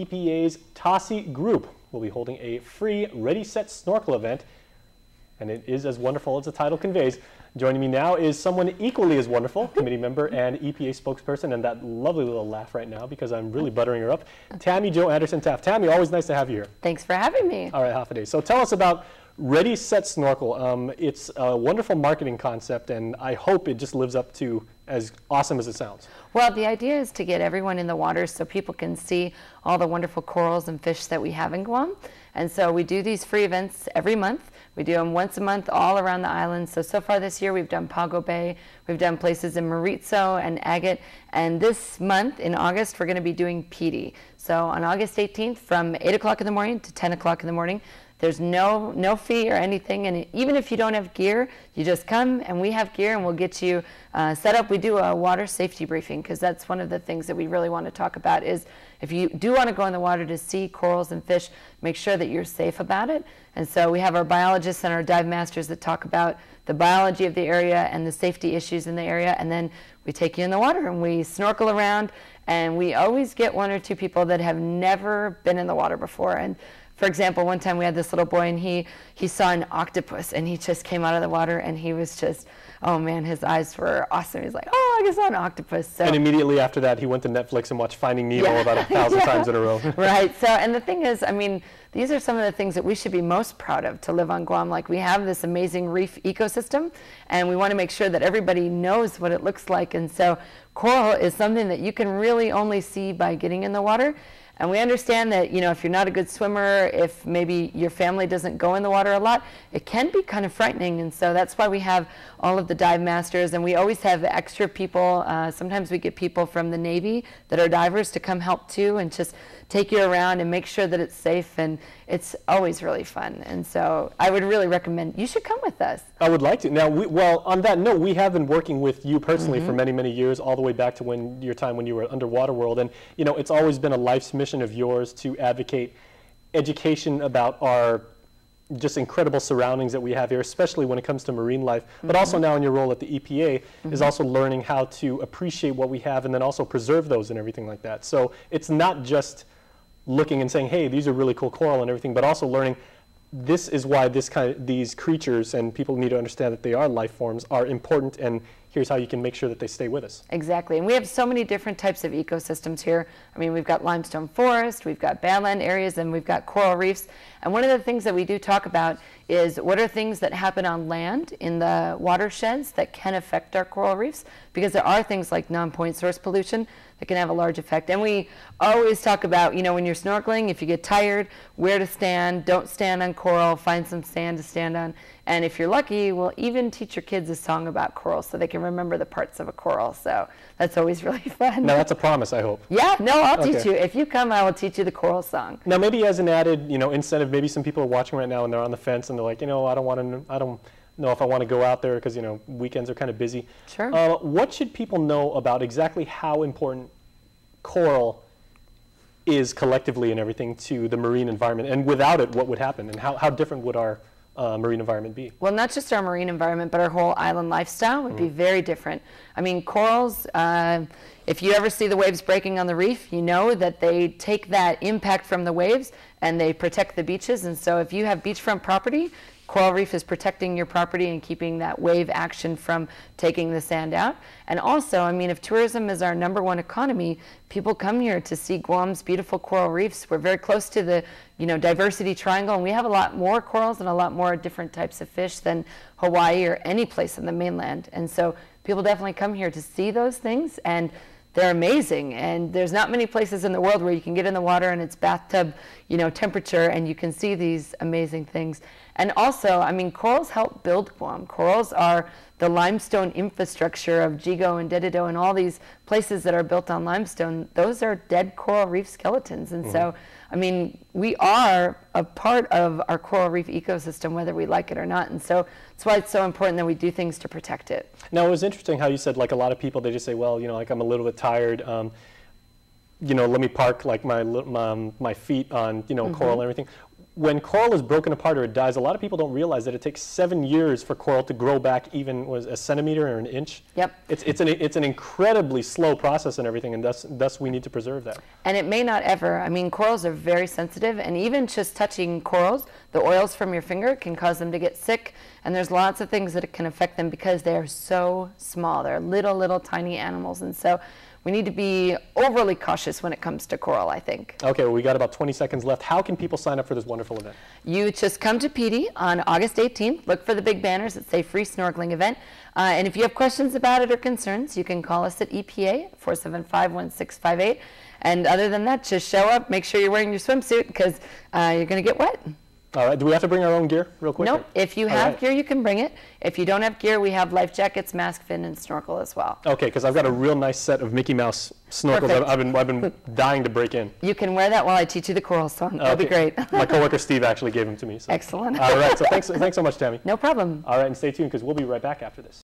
EPA's Tasi group will be holding a free Ready, Set Snorkel event, and it is as wonderful as the title conveys. Joining me now is someone equally as wonderful, committee member and EPA spokesperson, and that lovely little laugh right now because I'm really buttering her up, Tammy Jo Anderson-Taft. Tammy, always nice to have you here. Thanks for having me. All right, half a day. So tell us about Ready, Set Snorkel. It's a wonderful marketing concept, and I hope it just lives up to as awesome as it sounds. Well, the idea is to get everyone in the water so people can see all the wonderful corals and fish that we have in Guam. And so we do these free events every month. We do them once a month all around the island. So far this year we've done Pago Bay, we've done places in Maritzo and Agate, and this month in August we're going to be doing PD. So on August 18th from 8 o'clock in the morning to 10 o'clock in the morning, there's no fee or anything, and even if you don't have gear, you just come and we have gear and we'll get you set up. We do a water safety briefing because that's one of the things that we really want to talk about is if you do want to go in the water to see corals and fish, make sure that you're safe about it. And so we have our biologists and our dive masters that talk about the biology of the area and the safety issues in the area, and then we take you in the water and we snorkel around, and we always get one or two people that have never been in the water before. And for example, one time we had this little boy and he saw an octopus and he just came out of the water and he was just, oh man, his eyes were awesome. He's like, oh, I just saw an octopus. So, and immediately after that, he went to Netflix and watched Finding Nemo about 1,000 times in a row. Right. So, and the thing is, I mean, these are some of the things that we should be most proud of to live on Guam. Like we have this amazing reef ecosystem and we want to make sure that everybody knows what it looks like. And so coral is something that you can really only see by getting in the water. And we understand that, you know, if you're not a good swimmer, if maybe your family doesn't go in the water a lot, it can be kind of frightening. And so that's why we have all of the dive masters, and we always have extra people. Sometimes we get people from the Navy that are divers to come help too and just take you around and make sure that it's safe, and it's always really fun. And so I would really recommend you should come with us. I would like to. Now, well, on that note, we have been working with you personally for many, many years, all the way back to your time when you were at Underwater World. And, you know, it's always been a life's mission of yours to advocate education about our just incredible surroundings that we have here, especially when it comes to marine life, but also now in your role at the EPA is also learning how to appreciate what we have and then also preserve those and everything like that. So it's not just looking and saying, hey, these are really cool coral and everything, but also learning this is why these creatures, and people need to understand that they are life forms, are important, and here's how you can make sure that they stay with us. Exactly, and we have so many different types of ecosystems here. I mean, we've got limestone forest, we've got badland areas, and we've got coral reefs. And one of the things that we do talk about is what are things that happen on land in the watersheds that can affect our coral reefs, because there are things like non-point source pollution that can have a large effect. And we always talk about, you know, when you're snorkeling, if you get tired, where to stand, don't stand on coral, find some sand to stand on. And if you're lucky, we'll even teach your kids a song about coral so they can remember the parts of a coral. So that's always really fun. Now that's a promise, I hope. Yeah, no, I'll teach you. If you come, I will teach you the coral song. Now maybe as an added, you know, incentive, maybe some people are watching right now and they're on the fence and they're like, you know, I don't know if I want to go out there because, you know, weekends are kind of busy. Sure. What should people know about exactly how important coral is collectively and everything to the marine environment, and without it, what would happen, and how different would our marine environment be? Well, not just our marine environment, but our whole island lifestyle would be very different. I mean, corals, if you ever see the waves breaking on the reef, you know that they take that impact from the waves and they protect the beaches. And so if you have beachfront property, coral reef is protecting your property and keeping that wave action from taking the sand out. And also, I mean, if tourism is our #1 economy, people come here to see Guam's beautiful coral reefs. We're very close to the, you know, diversity triangle, and we have a lot more corals and a lot more different types of fish than Hawaii or any place in the mainland. And so people definitely come here to see those things, and they're amazing. And there's not many places in the world where you can get in the water and it's bathtub, you know, temperature, and you can see these amazing things. And also, I mean, corals help build Guam. Corals are the limestone infrastructure of Jigo and Dedido and all these places that are built on limestone. Those are dead coral reef skeletons. And so, I mean, we are a part of our coral reef ecosystem, whether we like it or not. And so that's why it's so important that we do things to protect it. Now, it was interesting how you said, like, a lot of people, they just say, well, you know, like, I'm a little bit tired. You know, let me park, like, my feet on, you know, coral and everything. when coral is broken apart or it dies, a lot of people don't realize that it takes 7 years for coral to grow back even a centimeter or an inch. Yep. It's an incredibly slow process and everything, and thus we need to preserve that. And it may not ever, I mean, corals are very sensitive, and even just touching corals, the oils from your finger can cause them to get sick, and there's lots of things that can affect them because they are so small. They're little tiny animals, and so we need to be overly cautious when it comes to coral, I think. Okay, well, we got about 20 seconds left. How can people sign up for this wonderful event? You just come to PD on August 18th. Look for the big banners that say free snorkeling event. And if you have questions about it or concerns, you can call us at EPA 475-1658. And other than that, just show up, make sure you're wearing your swimsuit because you're going to get wet. All right, do we have to bring our own gear real quick? Nope, if you have gear, you can bring it. If you don't have gear, we have life jackets, mask, fin, and snorkel as well. Okay, because I've got a real nice set of Mickey Mouse snorkels I've been dying to break in. You can wear that while I teach you the coral song. That'll be great. My coworker Steve actually gave them to me. So. Excellent. All right, so thanks so much, Tammy. No problem. All right, and stay tuned because we'll be right back after this.